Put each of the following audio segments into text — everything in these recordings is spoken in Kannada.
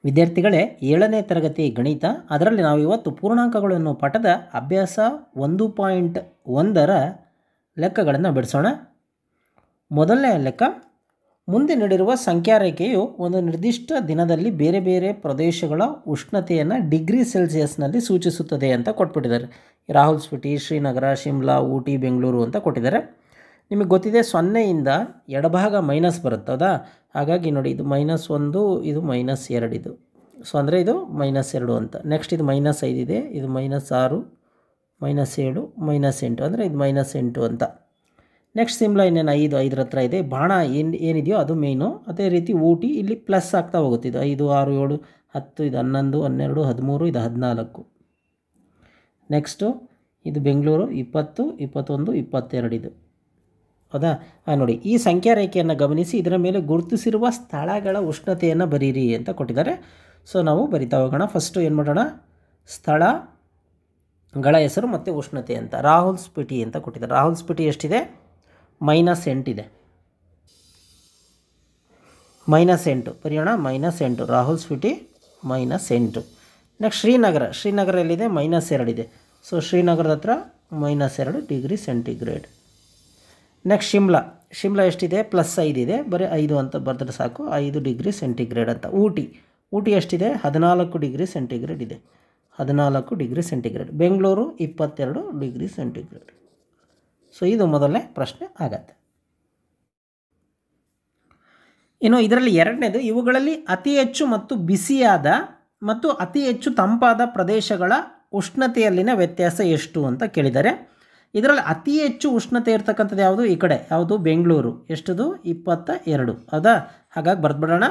ವಿದ್ಯಾರ್ಥಿಗಳೇ 7ನೇ ತರಗತಿ ಗಣಿತ ಅದರಲ್ಲಿ ನಾವು ಇವತ್ತು ಪೂರ್ಣಾಂಕಗಳನ್ನು ಪಾಠದ ಅಭ್ಯಾಸ 1.1ರ ಲೆಕ್ಕಗಳನ್ನು ಬಿಡಿಸೋಣ. ಮೊದಲನೇ ಲೆಕ್ಕ, ಮುಂದೆ ನೀಡಿರುವ ಸಂಖ್ಯಾ ರೇಖೆಯು ಒಂದು ನಿರ್ದಿಷ್ಟ ದಿನದಲ್ಲಿ ಬೇರೆ ಬೇರೆ ಪ್ರದೇಶಗಳ ಉಷ್ಣತೆಯನ್ನು ಡಿಗ್ರಿ ಸೆಲ್ಸಿಯಸ್ನಲ್ಲಿ ಸೂಚಿಸುತ್ತದೆ ಅಂತ ಕೊಟ್ಬಿಟ್ಟಿದ್ದಾರೆ. ರಾಹುಲ್ ಸ್ಪಿಟಿ, ಶ್ರೀನಗರ, ಶಿಮ್ಲಾ, ಊಟಿ, ಬೆಂಗಳೂರು ಅಂತ ಕೊಟ್ಟಿದ್ದಾರೆ. ನಿಮಗೆ ಗೊತ್ತಿದೆ 0ಇಂದ ಎಡಭಾಗ ಮೈನಸ್ ಬರುತ್ತದಾ, ಹಾಗಾಗಿ ನೋಡಿ ಇದು -1, ಇದು -2 ಇದು. ಸೊ ಅಂದರೆ ಇದು -2 ಅಂತ. ನೆಕ್ಸ್ಟ್ ಇದು -5 ಇದೆ, ಇದು -6, -7, -8 ಅಂದರೆ ಇದು -8 ಅಂತ. ನೆಕ್ಸ್ಟ್ ಶಿಮ್ಲಾ ಇನ್ನೇನು 5 ಹತ್ರ ಇದೆ, ಬಾಣ ಏನಿದೆಯೋ ಅದು ಮೇಯ್ನು. ಅದೇ ರೀತಿ ಊಟಿ ಇಲ್ಲಿ ಪ್ಲಸ್ ಆಗ್ತಾ ಹೋಗುತ್ತೆ, ಇದು 5, 6, 7, 10, ಇದು 11, 12, 13, ಇದು 14. ನೆಕ್ಸ್ಟು ಇದು ಬೆಂಗಳೂರು 20, 21, 22 ಇದು. ಹೌದಾ? ನೋಡಿ, ಈ ಸಂಖ್ಯಾ ರೇಖೆಯನ್ನು ಗಮನಿಸಿ ಇದರ ಮೇಲೆ ಗುರುತಿಸಿರುವ ಸ್ಥಳಗಳ ಉಷ್ಣತೆಯನ್ನು ಬರೀರಿ ಅಂತ ಕೊಟ್ಟಿದ್ದಾರೆ. ಸೊ ನಾವು ಬರಿತಾ ಹೋಗೋಣ. ಫಸ್ಟು ಏನು ಮಾಡೋಣ, ಸ್ಥಳಗಳ ಹೆಸರು ಮತ್ತು ಉಷ್ಣತೆ ಅಂತ. ರಾಹುಲ್ ಸ್ಪಿಟಿ ಅಂತ ಕೊಟ್ಟಿದ್ದಾರೆ. ರಾಹುಲ್ ಸ್ಪಿಟಿ ಎಷ್ಟಿದೆ? -8 ಇದೆ. -8 ಬರೆಯೋಣ, -8 ರಾಹುಲ್ ಸ್ಪಿಟಿ -8. ನೆಕ್ಸ್ಟ್ ಶ್ರೀನಗರ ಎಲ್ಲಿದೆ? -2 ಇದೆ. ಸೊ ಶ್ರೀನಗರದ ಹತ್ರ -2 ಡಿಗ್ರಿ ಸೆಂಟಿಗ್ರೇಡ್. ನೆಕ್ಸ್ಟ್ ಶಿಮ್ಲಾ ಎಷ್ಟಿದೆ? +5 ಇದೆ, ಬರೀ 5 ಅಂತ ಬರೆದ್ರೆ ಸಾಕು, 5 ಡಿಗ್ರಿ ಸೆಂಟಿಗ್ರೇಡ್ ಅಂತ. ಊಟಿ ಎಷ್ಟಿದೆ? 14 ಡಿಗ್ರಿ ಸೆಂಟಿಗ್ರೇಡ್ ಇದೆ, 14 degree centigrade. Bengaluru 22 degree centigrade. So ಇದು ಮೊದಲನೇ ಪ್ರಶ್ನೆ ಆಗತ್ತೆ. ಇನ್ನು ಇದರಲ್ಲಿ ಎರಡನೇದು, ಇವುಗಳಲ್ಲಿ ಅತಿ ಹೆಚ್ಚು ಮತ್ತು ಬಿಸಿಯಾದ ಮತ್ತು ಅತಿ ಹೆಚ್ಚು ತಂಪಾದ ಪ್ರದೇಶಗಳ ಉಷ್ಣತೆಯಲ್ಲಿನ ವ್ಯತ್ಯಾಸ ಎಷ್ಟು ಅಂತ ಕೇಳಿದ್ದಾರೆ. ಇದರಲ್ಲಿ ಅತಿ ಹೆಚ್ಚು ಉಷ್ಣತೆ ಇರ್ತಕ್ಕಂಥದ್ದು ಯಾವುದು? ಈ ಕಡೆ ಯಾವುದು? ಬೆಂಗಳೂರು. ಎಷ್ಟದು? 22. ಹೌದಾ? ಹಾಗಾಗಿ ಬರೆದ್ಬಿಡೋಣ,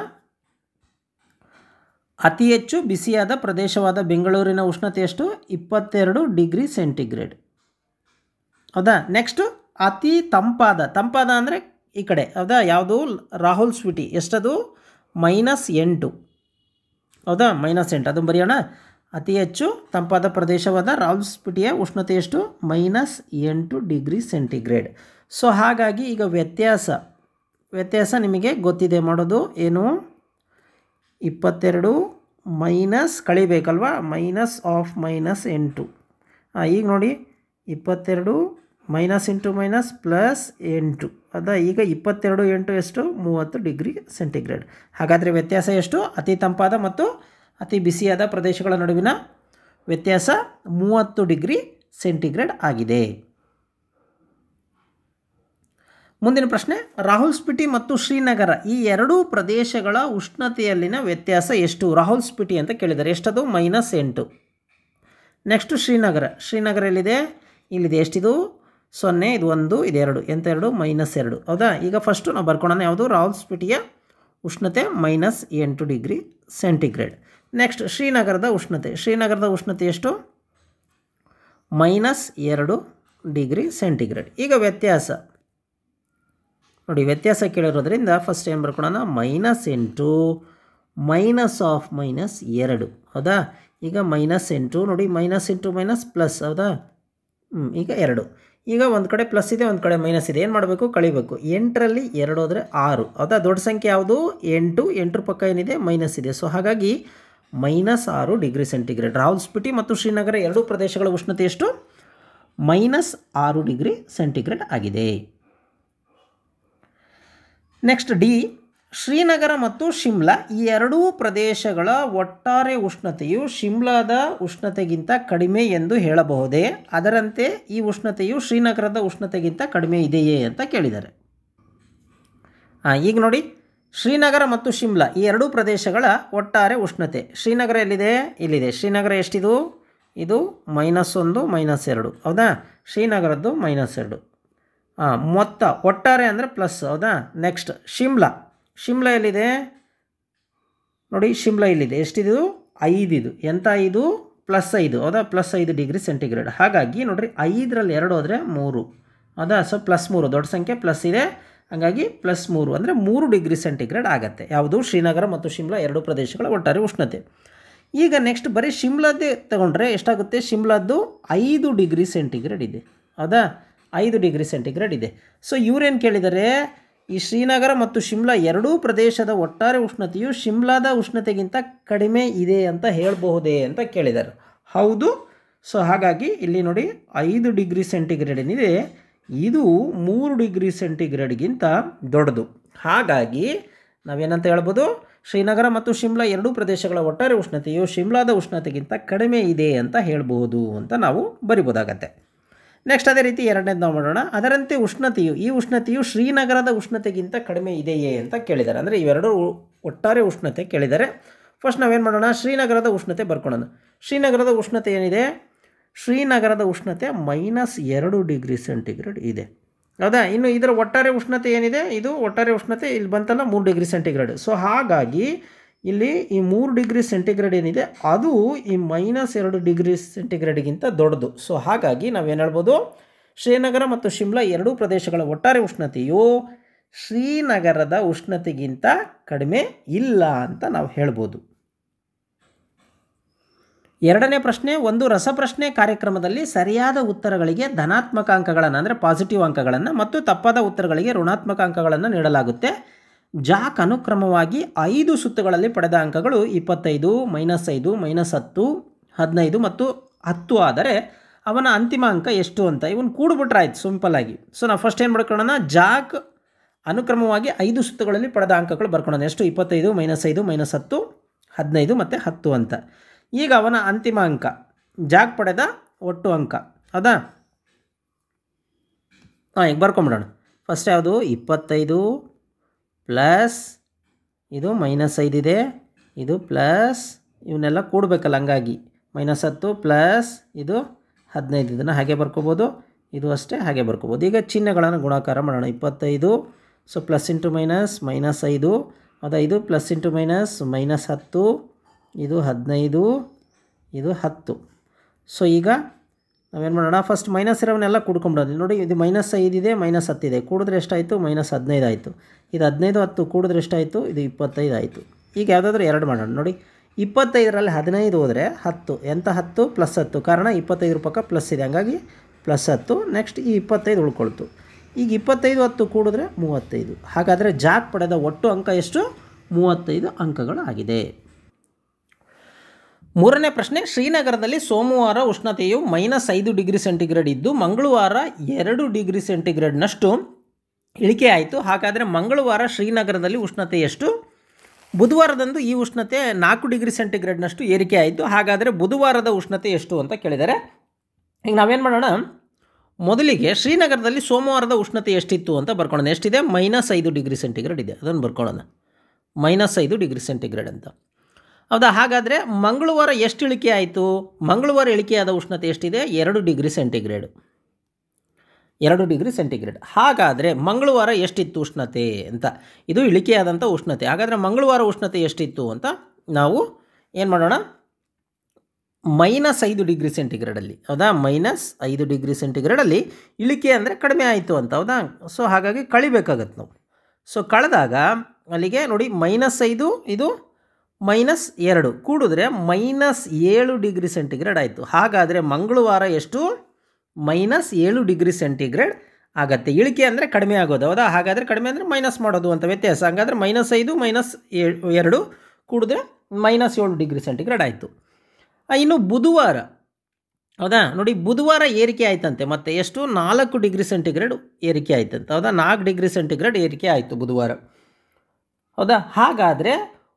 ಅತಿ ಹೆಚ್ಚು ಬಿಸಿಯಾದ ಪ್ರದೇಶವಾದ ಬೆಂಗಳೂರಿನ ಉಷ್ಣತೆ ಎಷ್ಟು? 22 ಡಿಗ್ರಿ ಸೆಂಟಿಗ್ರೇಡ್. ಹೌದಾ? ನೆಕ್ಸ್ಟು ಅತಿ ತಂಪಾದ ಅಂದರೆ ಈ ಕಡೆ. ಹೌದಾ? ಯಾವುದು? ರಾಹುಲ್ ಸ್ಪಿಟಿ. ಎಷ್ಟದು? -8. ಹೌದಾ? -8 ಅದು ಬರೆಯೋಣ. ಅತಿ ಹೆಚ್ಚು ತಂಪಾದ ಪ್ರದೇಶವಾದ ರಾಹುಲ್ ಸ್ಪಿಟಿಯ ಉಷ್ಣತೆ ಎಷ್ಟು? -8 ಡಿಗ್ರಿ ಸೆಂಟಿಗ್ರೇಡ್. ಸೊ ಹಾಗಾಗಿ ಈಗ ವ್ಯತ್ಯಾಸ ನಿಮಗೆ ಗೊತ್ತಿದೆ ಮಾಡೋದು. ಏನು? 22 ಮೈನಸ್ ಕಳಿಬೇಕಲ್ವಾ, -8. ಈಗ ನೋಡಿ 22 -× +8. ಅದ ಈಗ 22 8 ಎಷ್ಟು? 30 ಡಿಗ್ರಿ ಸೆಂಟಿಗ್ರೇಡ್. ಹಾಗಾದರೆ ವ್ಯತ್ಯಾಸ ಎಷ್ಟು? ಅತಿ ತಂಪಾದ ಮತ್ತು ಅತಿ ಬಿಸಿಯಾದ ಪ್ರದೇಶಗಳ ನಡುವಿನ ವ್ಯತ್ಯಾಸ 30 ಡಿಗ್ರಿ ಸೆಂಟಿಗ್ರೇಡ್ ಆಗಿದೆ. ಮುಂದಿನ ಪ್ರಶ್ನೆ, ರಾಹುಲ್ ಸ್ಪಿಟಿ ಮತ್ತು ಶ್ರೀನಗರ ಈ ಎರಡೂ ಪ್ರದೇಶಗಳ ಉಷ್ಣತೆಯಲ್ಲಿನ ವ್ಯತ್ಯಾಸ ಎಷ್ಟು? ರಾಹುಲ್ ಸ್ಪಿಟಿ ಅಂತ ಕೇಳಿದ್ದಾರೆ. ಎಷ್ಟದು? -8. ನೆಕ್ಸ್ಟು ಶ್ರೀನಗರ ಎಲ್ಲಿದೆ? ಇಲ್ಲಿದೆ. ಎಷ್ಟಿದು? 0, ಇದು 1, ಇದು 2, ಎಂತ 2? -2. ಹೌದಾ? ಈಗ ಫಸ್ಟು ನಾವು ಬರ್ಕೊಳ್ಳೋಣ. ಯಾವುದು? ರಾಹುಲ್ ಸ್ಪಿಟಿಯ ಉಷ್ಣತೆ -8 ಡಿಗ್ರಿ ಸೆಂಟಿಗ್ರೇಡ್. ನೆಕ್ಸ್ಟ್ ಶ್ರೀನಗರದ ಉಷ್ಣತೆ ಎಷ್ಟು? -2 ಡಿಗ್ರಿ ಸೆಂಟಿಗ್ರೇಡ್. ಈಗ ವ್ಯತ್ಯಾಸ ನೋಡಿ, ವ್ಯತ್ಯಾಸ ಕೇಳಿರೋದ್ರಿಂದ ಫಸ್ಟ್ ಏನು ಬರ್ಕೊಳ್ಳೋಣ? -8 -2. ಹೌದಾ? ಈಗ -8 ನೋಡಿ, -× ಪ್ಲಸ್. ಹೌದಾ? ಈಗ 2. ಈಗ ಒಂದು ಕಡೆ ಪ್ಲಸ್ ಇದೆ, ಒಂದು ಕಡೆ ಮೈನಸ್ ಇದೆ. ಏನು ಮಾಡಬೇಕು? ಕಳಿಬೇಕು. 8ರಲ್ಲಿ 2 ಹೋದರೆ 6. ಹೌದಾ? ದೊಡ್ಡ ಸಂಖ್ಯೆ ಯಾವುದು? 8 ಪಕ್ಕ ಏನಿದೆ? ಮೈನಸ್ ಇದೆ. ಸೊ ಹಾಗಾಗಿ -6 ಡಿಗ್ರಿ ಸೆಂಟಿಗ್ರೇಡ್. ರಾಹುಲ್ ಸ್ಪಿಟಿ ಮತ್ತು ಶ್ರೀನಗರ ಎರಡೂ ಪ್ರದೇಶಗಳ ಉಷ್ಣತೆ ಎಷ್ಟು? -6 ಡಿಗ್ರಿ ಸೆಂಟಿಗ್ರೇಡ್ ಆಗಿದೆ. ನೆಕ್ಸ್ಟ್ ಡಿ, ಶ್ರೀನಗರ ಮತ್ತು ಶಿಮ್ಲಾ ಈ ಎರಡೂ ಪ್ರದೇಶಗಳ ಒಟ್ಟಾರೆ ಉಷ್ಣತೆಯು ಶಿಮ್ಲಾದ ಉಷ್ಣತೆಗಿಂತ ಕಡಿಮೆ ಎಂದು ಹೇಳಬಹುದೇ? ಅದರಂತೆ ಈ ಉಷ್ಣತೆಯು ಶ್ರೀನಗರದ ಉಷ್ಣತೆಗಿಂತ ಕಡಿಮೆ ಇದೆಯೇ ಅಂತ ಕೇಳಿದ್ದಾರೆ. ಈಗ ನೋಡಿ, ಶ್ರೀನಗರ ಮತ್ತು ಶಿಮ್ಲಾ ಈ ಎರಡೂ ಪ್ರದೇಶಗಳ ಒಟ್ಟಾರೆ ಉಷ್ಣತೆ. ಶ್ರೀನಗರ ಎಲ್ಲಿದೆ? ಇಲ್ಲಿದೆ. ಶ್ರೀನಗರ ಎಷ್ಟಿದು? ಇದು -1 -2. ಹೌದಾ? ಶ್ರೀನಗರದ್ದು -2. ಮೊತ್ತ ಒಟ್ಟಾರೆ ಅಂದರೆ ಪ್ಲಸ್. ಹೌದಾ? ನೆಕ್ಸ್ಟ್ ಶಿಮ್ಲಾ ಎಲ್ಲಿದೆ? ನೋಡಿ, ಶಿಮ್ಲಾ ಇಲ್ಲಿದೆ. ಎಷ್ಟಿದು? 5 ಇದು. ಎಂಥ 5? +5. ಹೌದಾ? +5 ಡಿಗ್ರಿ ಸೆಂಟಿಗ್ರೇಡ್. ಹಾಗಾಗಿ ನೋಡಿರಿ, 5ರಲ್ಲಿ 2 ಹೋದರೆ 3. ಹೌದಾ? ಸೊ +3 ದೊಡ್ಡ ಸಂಖ್ಯೆ ಪ್ಲಸ್ ಇದೆ, ಹಾಗಾಗಿ +3 ಅಂದರೆ 3 ಡಿಗ್ರಿ ಸೆಂಟಿಗ್ರೇಡ್ ಆಗುತ್ತೆ. ಯಾವುದು? ಶ್ರೀನಗರ ಮತ್ತು ಶಿಮ್ಲಾ ಎರಡೂ ಪ್ರದೇಶಗಳ ಒಟ್ಟಾರೆ ಉಷ್ಣತೆ. ಈಗ ನೆಕ್ಸ್ಟ್ ಬರೀ ಶಿಮ್ಲಾದ್ದೇ ತಗೊಂಡ್ರೆ ಎಷ್ಟಾಗುತ್ತೆ? ಶಿಮ್ಲಾದ್ದು 5 ಡಿಗ್ರಿ ಸೆಂಟಿಗ್ರೇಡ್ ಇದೆ. ಹೌದಾ? 5 ಡಿಗ್ರಿ ಸೆಂಟಿಗ್ರೇಡ್ ಇದೆ. ಸೊ ಇವರೇನು ಕೇಳಿದ್ದಾರೆ? ಈ ಶ್ರೀನಗರ ಮತ್ತು ಶಿಮ್ಲಾ ಎರಡೂ ಪ್ರದೇಶದ ಒಟ್ಟಾರೆ ಉಷ್ಣತೆಯು ಶಿಮ್ಲಾದ ಉಷ್ಣತೆಗಿಂತ ಕಡಿಮೆ ಇದೆ ಅಂತ ಹೇಳಬಹುದೇ ಅಂತ ಕೇಳಿದ್ದಾರೆ. ಹೌದು. ಸೊ ಹಾಗಾಗಿ ಇಲ್ಲಿ ನೋಡಿ 5 ಡಿಗ್ರಿ ಸೆಂಟಿಗ್ರೇಡ್ ಏನಿದೆ ಇದು 3 ಡಿಗ್ರಿ ಸೆಂಟಿಗ್ರೇಡ್ಗಿಂತ ದೊಡ್ಡದು. ಹಾಗಾಗಿ ನಾವೇನಂತ ಹೇಳ್ಬೋದು, ಶ್ರೀನಗರ ಮತ್ತು ಶಿಮ್ಲಾ ಎರಡೂ ಪ್ರದೇಶಗಳ ಒಟ್ಟಾರೆ ಉಷ್ಣತೆಯು ಶಿಮ್ಲಾದ ಉಷ್ಣತೆಗಿಂತ ಕಡಿಮೆ ಇದೆ ಅಂತ ಹೇಳ್ಬೋದು ಅಂತ ನಾವು ಬರಿಬೋದಾಗತ್ತೆ. ನೆಕ್ಸ್ಟ್ ಅದೇ ರೀತಿ ಎರಡನೇದು ನಾವು ಮಾಡೋಣ. ಅದರಂತೆ ಈ ಉಷ್ಣತೆಯು ಶ್ರೀನಗರದ ಉಷ್ಣತೆಗಿಂತ ಕಡಿಮೆ ಇದೆಯೇ ಅಂತ ಕೇಳಿದ್ದಾರೆ. ಅಂದರೆ ಇವೆರಡು ಒಟ್ಟಾರೆ ಉಷ್ಣತೆ ಕೇಳಿದ್ದಾರೆ. ಫಸ್ಟ್ ನಾವೇನು ಮಾಡೋಣ, ಶ್ರೀನಗರದ ಉಷ್ಣತೆ ಬರ್ಕೊಳ್ಳೋಣ. ಶ್ರೀನಗರದ ಉಷ್ಣತೆ ಏನಿದೆ, ಶ್ರೀನಗರದ ಉಷ್ಣತೆ -2 ಡಿಗ್ರಿ ಸೆಂಟಿಗ್ರೇಡ್ ಇದೆ. ಹೌದಾ. ಇನ್ನು ಇದರ ಒಟ್ಟಾರೆ ಉಷ್ಣತೆ ಏನಿದೆ, ಇದು ಒಟ್ಟಾರೆ ಉಷ್ಣತೆ ಇಲ್ಲಿ ಬಂತಲ್ಲ 3 ಡಿಗ್ರಿ ಸೆಂಟಿಗ್ರೇಡ್. ಸೊ ಹಾಗಾಗಿ ಇಲ್ಲಿ ಈ 3 ಡಿಗ್ರಿ ಸೆಂಟಿಗ್ರೇಡ್ ಏನಿದೆ ಅದು ಈ -2 ಡಿಗ್ರಿ ಸೆಂಟಿಗ್ರೇಡ್ಗಿಂತ ದೊಡ್ಡದು. ಸೊ ಹಾಗಾಗಿ ನಾವೇನು ಹೇಳ್ಬೋದು, ಶ್ರೀನಗರ ಮತ್ತು ಶಿಮ್ಲಾ ಎರಡೂ ಪ್ರದೇಶಗಳ ಒಟ್ಟಾರೆ ಉಷ್ಣತೆಯು ಶ್ರೀನಗರದ ಉಷ್ಣತೆಗಿಂತ ಕಡಿಮೆ ಇಲ್ಲ ಅಂತ ನಾವು ಹೇಳ್ಬೋದು. ಎರಡನೇ ಪ್ರಶ್ನೆ, ಒಂದು ರಸಪ್ರಶ್ನೆ ಕಾರ್ಯಕ್ರಮದಲ್ಲಿ ಸರಿಯಾದ ಉತ್ತರಗಳಿಗೆ ಧನಾತ್ಮಕ ಅಂಕಗಳನ್ನು ಅಂದರೆ ಪಾಸಿಟಿವ್ ಅಂಕಗಳನ್ನು ಮತ್ತು ತಪ್ಪಾದ ಉತ್ತರಗಳಿಗೆ ಋಣಾತ್ಮಕ ಅಂಕಗಳನ್ನು ನೀಡಲಾಗುತ್ತೆ. ಜಾಕ್ ಅನುಕ್ರಮವಾಗಿ 5 ಸುತ್ತುಗಳಲ್ಲಿ ಪಡೆದ ಅಂಕಗಳು 25, -5, -10, 15 ಮತ್ತು 10 ಆದರೆ ಅವನ ಅಂತಿಮ ಅಂಕ ಎಷ್ಟು ಅಂತ ಇವನು ಕೂಡಿಬಿಟ್ರೆ ಆಯ್ತು ಸಿಂಪಲ್ ಆಗಿ. ಸೊ ನಾವು ಫಸ್ಟ್ ಏನು ಮಾಡ್ಕೊಳ್ಳೋಣ, ಜಾಕ್ ಅನುಕ್ರಮವಾಗಿ 5 ಸುತ್ತುಗಳಲ್ಲಿ ಪಡೆದ ಅಂಕಗಳು ಬರ್ಕೊಳ್ಳೋಣ. ಎಷ್ಟು, 25, -5, -10, 15 ಮತ್ತು 10 ಅಂತ. ಈಗ ಅವನ ಅಂತಿಮ ಅಂಕ, ಜಾಕ್ ಪಡೆದ ಒಟ್ಟು ಅಂಕ, ಹೌದಾ. ಈಗ ಬರ್ಕೊಂಬಿಡೋಣ. ಫಸ್ಟ್ ಯಾವುದು, 25 ಪ್ಲಸ್ ಇದು -5 ಇದೆ, ಇದು ಪ್ಲಸ್ ಇವನ್ನೆಲ್ಲ ಕೂಡಬೇಕಲ್ಲ, ಹಂಗಾಗಿ -10 ಪ್ಲಸ್ ಇದು 15 ಇದನ್ನು ಹಾಗೆ ಬರ್ಕೋಬೋದು, ಇದು ಅಷ್ಟೇ ಹಾಗೆ ಬರ್ಕೋಬೋದು. ಈಗ ಚಿಹ್ನೆಗಳನ್ನು ಗುಣಾಕಾರ ಮಾಡೋಣ. 25 ಸೊ ಪ್ಲಸ್ ಇಂಟು ಮೈನಸ್ -5, ಹೌದಾ. ಇದು ಪ್ಲಸ್ ಇಂಟು ಮೈನಸ್ -10, ಇದು 15, ಇದು 10. ಸೊ ಈಗ ನಾವೇನು ಮಾಡೋಣ, ಫಸ್ಟ್ ಮೈನಸ್ ಇರೋವನ್ನೆಲ್ಲ ಕೂಡ್ಕೊಂಬಿಡೋದು. ನೋಡಿ ಇದು -5 ಇದೆ, -10 ಇದೆ, ಕೂಡಿದ್ರೆ ಎಷ್ಟಾಯಿತು, -15 ಆಯಿತು. ಇದು 15, 10 ಕೂಡಿದ್ರೆ ಎಷ್ಟಾಯಿತು, ಇದು 25 ಆಯಿತು. ಈಗ ಯಾವುದಾದ್ರೂ ಎರಡು ಮಾಡೋಣ. ನೋಡಿ 25ರಲ್ಲಿ 15 ಹೋದರೆ 10, ಎಂಥ 10 +10, ಕಾರಣ 25 ಪಕ್ಕ ಪ್ಲಸ್ ಇದೆ, ಹಂಗಾಗಿ +10. ನೆಕ್ಸ್ಟ್ ಈ 25 ಉಳ್ಕೊಳ್ತು. ಈಗ 25, 10 ಕೂಡಿದ್ರೆ 35. ಹಾಗಾದರೆ ಜಾಕ್ ಪಡೆದ ಒಟ್ಟು ಅಂಕ ಎಷ್ಟು, 35 ಅಂಕಗಳು ಆಗಿದೆ. ಮೂರನೇ ಪ್ರಶ್ನೆ, ಶ್ರೀನಗರದಲ್ಲಿ ಸೋಮವಾರ ಉಷ್ಣತೆಯು -5 ಡಿಗ್ರಿ ಸೆಂಟಿಗ್ರೇಡ್ ಇದ್ದು ಮಂಗಳವಾರ 2 ಡಿಗ್ರಿ ಸೆಂಟಿಗ್ರೇಡ್ನಷ್ಟು ಇಳಿಕೆ ಆಯಿತು. ಹಾಗಾದರೆ ಮಂಗಳವಾರ ಶ್ರೀನಗರದಲ್ಲಿ ಉಷ್ಣತೆ ಎಷ್ಟು? ಬುಧವಾರದಂದು ಈ ಉಷ್ಣತೆ 4 ಡಿಗ್ರಿ ಸೆಂಟಿಗ್ರೇಡ್ನಷ್ಟು ಏರಿಕೆ ಆಯಿತು. ಹಾಗಾದರೆ ಬುಧವಾರದ ಉಷ್ಣತೆ ಎಷ್ಟು ಅಂತ ಕೇಳಿದ್ದಾರೆ. ಈಗ ನಾವೇನು ಮಾಡೋಣ, ಮೊದಲಿಗೆ ಶ್ರೀನಗರದಲ್ಲಿ ಸೋಮವಾರದ ಉಷ್ಣತೆ ಎಷ್ಟಿತ್ತು ಅಂತ ಬರ್ಕೊಳ್ಳೋಣ. ಎಷ್ಟಿದೆ, -5 ಡಿಗ್ರಿ ಸೆಂಟಿಗ್ರೇಡ್ ಇದೆ, ಅದನ್ನು ಬರ್ಕೊಳ್ಳೋಣ. -5 ಡಿಗ್ರಿ ಸೆಂಟಿಗ್ರೇಡ್ ಅಂತ, ಹೌದಾ. ಹಾಗಾದರೆ ಮಂಗಳವಾರ ಎಷ್ಟು ಇಳಿಕೆ ಆಯಿತು? ಮಂಗಳವಾರ ಇಳಿಕೆಯಾದ ಉಷ್ಣತೆ ಎಷ್ಟಿದೆ, 2 ಡಿಗ್ರಿ ಸೆಂಟಿಗ್ರೇಡ್. 2 degree centigrade. ಹಾಗಾದರೆ ಮಂಗಳವಾರ ಎಷ್ಟಿತ್ತು ಉಷ್ಣತೆ ಅಂತ, ಇದು ಇಳಿಕೆಯಾದಂಥ ಉಷ್ಣತೆ. ಹಾಗಾದರೆ ಮಂಗಳವಾರ ಉಷ್ಣತೆ ಎಷ್ಟಿತ್ತು ಅಂತ ನಾವು ಏನು ಮಾಡೋಣ, -5 ಡಿಗ್ರಿ ಸೆಂಟಿಗ್ರೇಡಲ್ಲಿ, ಹೌದಾ. -5 ಡಿಗ್ರಿ ಸೆಂಟಿಗ್ರೇಡಲ್ಲಿ ಇಳಿಕೆ ಅಂದರೆ ಕಡಿಮೆ ಆಯಿತು ಅಂತ, ಹೌದಾ. ಸೊ ಹಾಗಾಗಿ ಕಳಿಬೇಕಾಗತ್ತೆ ನಾವು. ಸೊ ಕಳೆದಾಗ ಅಲ್ಲಿಗೆ ನೋಡಿ -5 ಇದು -2 ಕೂಡಿದ್ರೆ -7 ಡಿಗ್ರಿ ಸೆಂಟಿಗ್ರೇಡ್ ಆಯಿತು. ಹಾಗಾದರೆ ಮಂಗಳವಾರ ಎಷ್ಟು, -7 ಡಿಗ್ರಿ ಸೆಂಟಿಗ್ರೇಡ್ ಆಗುತ್ತೆ. ಇಳಿಕೆ ಅಂದರೆ ಕಡಿಮೆ ಆಗೋದು, ಹೌದಾ. ಹಾಗಾದರೆ ಕಡಿಮೆ ಅಂದರೆ ಮೈನಸ್ ಮಾಡೋದು ಅಂತ ವ್ಯತ್ಯಾಸ. ಹಾಗಾದರೆ -5 -2 ಕೂಡಿದ್ರೆ -7 ಡಿಗ್ರಿ ಸೆಂಟಿಗ್ರೇಡ್ ಆಯಿತು. ಇನ್ನು ಬುಧವಾರ, ಹೌದಾ. ನೋಡಿ ಬುಧವಾರ ಏರಿಕೆ ಆಯ್ತಂತೆ, ಮತ್ತು ಎಷ್ಟು, 4 ಡಿಗ್ರಿ ಸೆಂಟಿಗ್ರೇಡ್ ಏರಿಕೆ ಆಯ್ತಂತೆ, ಹೌದಾ. 4 ಡಿಗ್ರಿ ಸೆಂಟಿಗ್ರೇಡ್ ಏರಿಕೆ ಆಯಿತು ಬುಧವಾರ, ಹೌದಾ. ಹಾಗಾದರೆ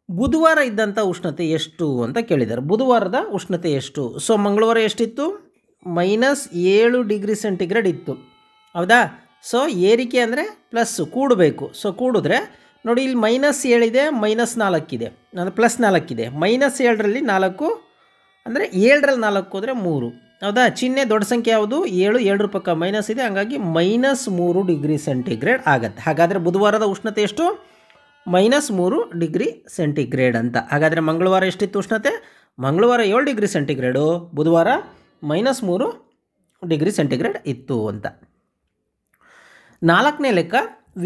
ಬುಧವಾರ ಇದ್ದಂಥ ಉಷ್ಣತೆ ಎಷ್ಟು ಅಂತ ಕೇಳಿದ್ದಾರೆ. ಬುಧವಾರದ ಉಷ್ಣತೆ ಎಷ್ಟು? ಸೊ ಮಂಗಳವಾರ ಎಷ್ಟಿತ್ತು, -7 ಡಿಗ್ರಿ ಸೆಂಟಿಗ್ರೇಡ್ ಇತ್ತು, ಹೌದಾ. ಸೊ ಏರಿಕೆ ಅಂದರೆ ಪ್ಲಸ್ ಕೂಡಬೇಕು. ಸೊ ಕೂಡಿದ್ರೆ ನೋಡಿ ಇಲ್ಲಿ -7 ಇದೆ, -4 ಇದೆ, ಅಂದರೆ +4 ಇದೆ. -7ರಲ್ಲಿ 4 ಅಂದರೆ 7ರಲ್ಲಿ 4 ಹೋದರೆ 3, ಹೌದಾ. ಚಿಹ್ನೆ ದೊಡ್ಡ ಸಂಖ್ಯೆ ಯಾವುದು, 7, 7 ಪಕ್ಕ ಮೈನಸ್ ಇದೆ, ಹಾಗಾಗಿ -3 ಡಿಗ್ರಿ ಸೆಂಟಿಗ್ರೇಡ್ ಆಗುತ್ತೆ. ಹಾಗಾದರೆ ಬುಧವಾರದ ಉಷ್ಣತೆ ಎಷ್ಟು, -3 ಡಿಗ್ರಿ ಸೆಂಟಿಗ್ರೇಡ್ ಅಂತ. ಹಾಗಾದರೆ ಮಂಗಳವಾರ ಎಷ್ಟಿತ್ತು ಉಷ್ಣತೆ, ಮಂಗಳವಾರ 7 ಡಿಗ್ರಿ ಸೆಂಟಿಗ್ರೇಡು, ಬುಧವಾರ -3 ಡಿಗ್ರಿ ಸೆಂಟಿಗ್ರೇಡ್ ಇತ್ತು ಅಂತ. 4ನೇ ಲೆಕ್ಕ,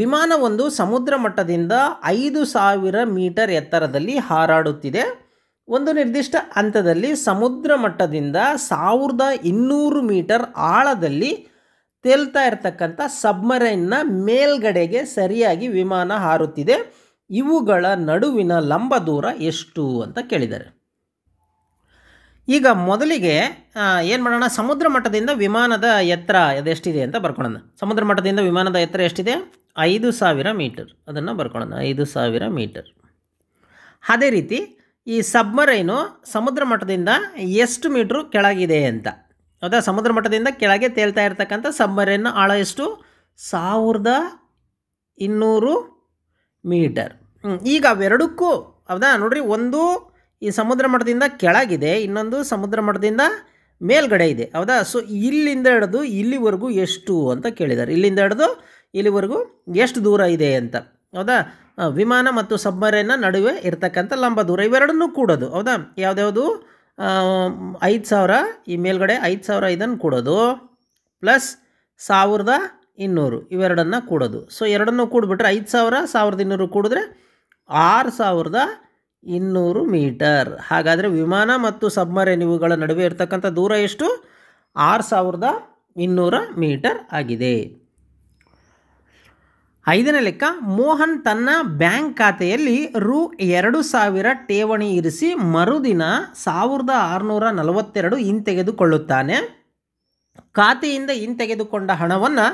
ವಿಮಾನವೊಂದು ಸಮುದ್ರ ಮಟ್ಟದಿಂದ 5000 ಮೀಟರ್ ಎತ್ತರದಲ್ಲಿ ಹಾರಾಡುತ್ತಿದೆ. ಒಂದು ನಿರ್ದಿಷ್ಟ ಹಂತದಲ್ಲಿ ಸಮುದ್ರ ಮಟ್ಟದಿಂದ 1200 ಮೀಟರ್ ಆಳದಲ್ಲಿ ತೇಲ್ತಾ ಇರತಕ್ಕಂಥ ಸಬ್ಮರೈನ್ನ ಮೇಲ್ಗಡೆಗೆ ಸರಿಯಾಗಿ ವಿಮಾನ ಹಾರುತ್ತಿದೆ. ಇವುಗಳ ನಡುವಿನ ಲಂಬ ದೂರ ಎಷ್ಟು ಅಂತ ಕೇಳಿದ್ದಾರೆ. ಈಗ ಮೊದಲಿಗೆ ಏನು ಮಾಡೋಣ, ಸಮುದ್ರ ಮಟ್ಟದಿಂದ ವಿಮಾನದ ಎತ್ತರ ಅದೆಷ್ಟಿದೆ ಅಂತ ಬರ್ಕೊಳ್ಳೋಣ. ಸಮುದ್ರ ಮಟ್ಟದಿಂದ ವಿಮಾನದ ಎತ್ತರ ಎಷ್ಟಿದೆ? 5000 ಮೀಟರ್. ಅದನ್ನು ಬರ್ಕೊಳ್ಳೋಣ, 5000 ಮೀಟರ್. ಅದೇ ರೀತಿ ಈ ಸಬ್ಮರೈನು ಸಮುದ್ರ ಮಟ್ಟದಿಂದ ಎಷ್ಟು ಮೀಟ್ರು ಕೆಳಗಿದೆ ಅಂತ. ಹೌದಾ, ಸಮುದ್ರ ಮಟ್ಟದಿಂದ ಕೆಳಗೆ ತೇಲ್ತಾ ಇರ್ತಕ್ಕಂಥ ಸಬ್ಮರೈನ್ನ ಆಳ ಎಷ್ಟು? 1200 ಮೀಟರ್. ಈಗ ಅವೆರಡಕ್ಕೂ ಹೌದಾ ನೋಡ್ರಿ, ಒಂದು ಈ ಸಮುದ್ರ ಮಟ್ಟದಿಂದ ಕೆಳಗಿದೆ, ಇನ್ನೊಂದು ಸಮುದ್ರ ಮಟ್ಟದಿಂದ ಮೇಲ್ಗಡೆ ಇದೆ. ಹೌದಾ, ಸೊ ಇಲ್ಲಿಂದ ಹಿಡಿದು ಇಲ್ಲಿವರೆಗೂ ಎಷ್ಟು ಅಂತ ಕೇಳಿದ್ದಾರೆ. ಇಲ್ಲಿಂದ ಹಿಡಿದು ಇಲ್ಲಿವರೆಗೂ ಎಷ್ಟು ದೂರ ಇದೆ ಅಂತ. ಹೌದಾ, ವಿಮಾನ ಮತ್ತು ಸಬ್ಮರೈನ್ನ ನಡುವೆ ಇರ್ತಕ್ಕಂಥ ಲಂಬ ದೂರ ಇವೆರಡನ್ನೂ ಕೂಡೋದು. ಹೌದಾ, ಯಾವುದ್ಯಾವುದು 5000 ಈ ಮೇಲ್ಗಡೆ 5000 ಇದನ್ನು ಕೂಡೋದು ಪ್ಲಸ್ 1200 ಇವೆರಡನ್ನು ಕೂಡೋದು. ಸೊ ಎರಡನ್ನೂ ಕೂಡಿಬಿಟ್ರೆ 5000 1200 ಕೂಡಿದ್ರೆ 6200 ಮೀಟರ್. ಹಾಗಾದರೆ ವಿಮಾನ ಮತ್ತು ಸಬ್ಮರೈನ್ ಇವುಗಳ ನಡುವೆ ಇರ್ತಕ್ಕಂಥ ದೂರ ಎಷ್ಟು? 6200 ಮೀಟರ್ ಆಗಿದೆ. 5ನೇ ಲೆಕ್ಕ, ಮೋಹನ್ ತನ್ನ ಬ್ಯಾಂಕ್ ಖಾತೆಯಲ್ಲಿ Rs. 2000 ಠೇವಣಿ ಇರಿಸಿ ಮರುದಿನ 1642 ಹಿಂತೆಗೆದುಕೊಳ್ಳುತ್ತಾನೆ. ಖಾತೆಯಿಂದ ಹಿಂತೆಗೆದುಕೊಂಡ ಹಣವನ್ನು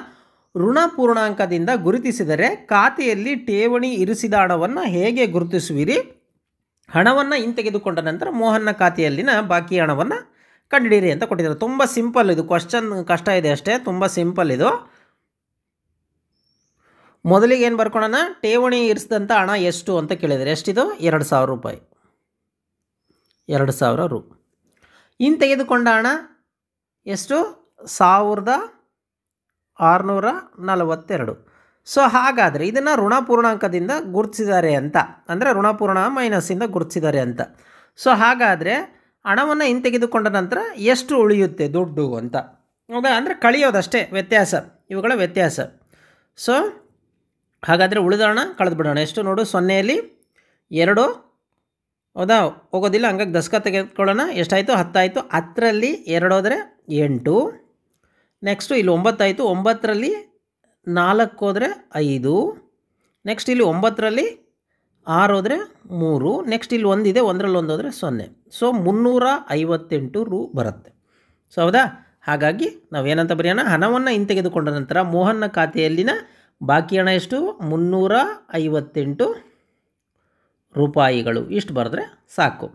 ಋಣ ಪೂರ್ಣಾಂಕದಿಂದ ಗುರುತಿಸಿದರೆ ಖಾತೆಯಲ್ಲಿ ಠೇವಣಿ ಇರಿಸಿದ ಹಣವನ್ನು ಹೇಗೆ ಗುರುತಿಸುವಿರಿ? ಹಣವನ್ನು ಹಿಂತೆಗೆದುಕೊಂಡ ನಂತರ ಮೋಹನ್ನ ಖಾತೆಯಲ್ಲಿನ ಬಾಕಿ ಹಣವನ್ನು ಕಂಡುಹಿಡಿಯಿರಿ ಅಂತ ಕೊಟ್ಟಿದ್ದಾರೆ. ತುಂಬ ಸಿಂಪಲ್ ಇದು ಕ್ವಶನ್, ಕಷ್ಟ ಇದೆ ಅಷ್ಟೇ, ತುಂಬ ಸಿಂಪಲ್ ಇದು. ಮೊದಲಿಗೆ ಏನು ಬರ್ಕೊಳ್ಳೋಣ, ಠೇವಣಿ ಇರಿಸಿದಂಥ ಹಣ ಎಷ್ಟು ಅಂತ ಕೇಳಿದರೆ ಎಷ್ಟಿದು? 2000 ರೂಪಾಯಿ, 2000 ರು. ಹಿಂತೆಗೆದುಕೊಂಡ ಹಣ ಎಷ್ಟು? 1642. ಸೊ ಹಾಗಾದರೆ ಇದನ್ನು ಋಣಪೂರ್ಣಾಂಕದಿಂದ ಗುರುತಿಸಿದ್ದಾರೆ ಅಂತ, ಅಂದರೆ ಋಣಪೂರ್ಣ ಮೈನಸ್ಸಿಂದ ಗುರುತಿಸಿದ್ದಾರೆ ಅಂತ. ಸೊ ಹಾಗಾದರೆ ಹಣವನ್ನು ಹಿಂತೆಗೆದುಕೊಂಡ ನಂತರ ಎಷ್ಟು ಉಳಿಯುತ್ತೆ ದುಡ್ಡು ಅಂತ. ಹೌದಾ, ಅಂದರೆ ಕಳೆಯೋದಷ್ಟೇ, ವ್ಯತ್ಯಾಸ, ಇವುಗಳ ವ್ಯತ್ಯಾಸ. ಸೊ ಹಾಗಾದರೆ ಉಳಿದ ಹಣ ಕಳೆದು ಬಿಡೋಣ. ಎಷ್ಟು ನೋಡು, 0ಯಲ್ಲಿ 2 ಹೌದಾ ಹೋಗೋದಿಲ್ಲ, ಹಂಗಾಗಿ ದಶಕ ತೆಗೆದುಕೊಳ್ಳೋಣ. ಎಷ್ಟಾಯಿತು? 10 ಆಯಿತು. 10ರಲ್ಲಿ 2 ಹೋದರೆ 8. ನೆಕ್ಸ್ಟು ಇಲ್ಲಿ 9 ಆಯಿತು. 9ರಲ್ಲಿ 4 ಹೋದರೆ 5. ನೆಕ್ಸ್ಟ್ ಇಲ್ಲಿ 9ರಲ್ಲಿ 6 ಹೋದರೆ 3. ನೆಕ್ಸ್ಟ್ ಇಲ್ಲಿ 1 ಇದೆ, 1ರಲ್ಲಿ 1 ಹೋದರೆ 0. ಸೊ 358 ರು ಬರುತ್ತೆ. ಸೊ ಹೌದಾ, ಹಾಗಾಗಿ ನಾವೇನಂತ ಬರೆಯೋಣ, ಹಣವನ್ನು ಹಿಂತೆಗೆದುಕೊಂಡ ನಂತರ ಮೋಹನ್ನ ಖಾತೆಯಲ್ಲಿನ ಬಾಕಿ ಹಣ ಎಷ್ಟು? 358 ರೂಪಾಯಿಗಳು. ಇಷ್ಟು ಬರೆದ್ರೆ ಸಾಕು.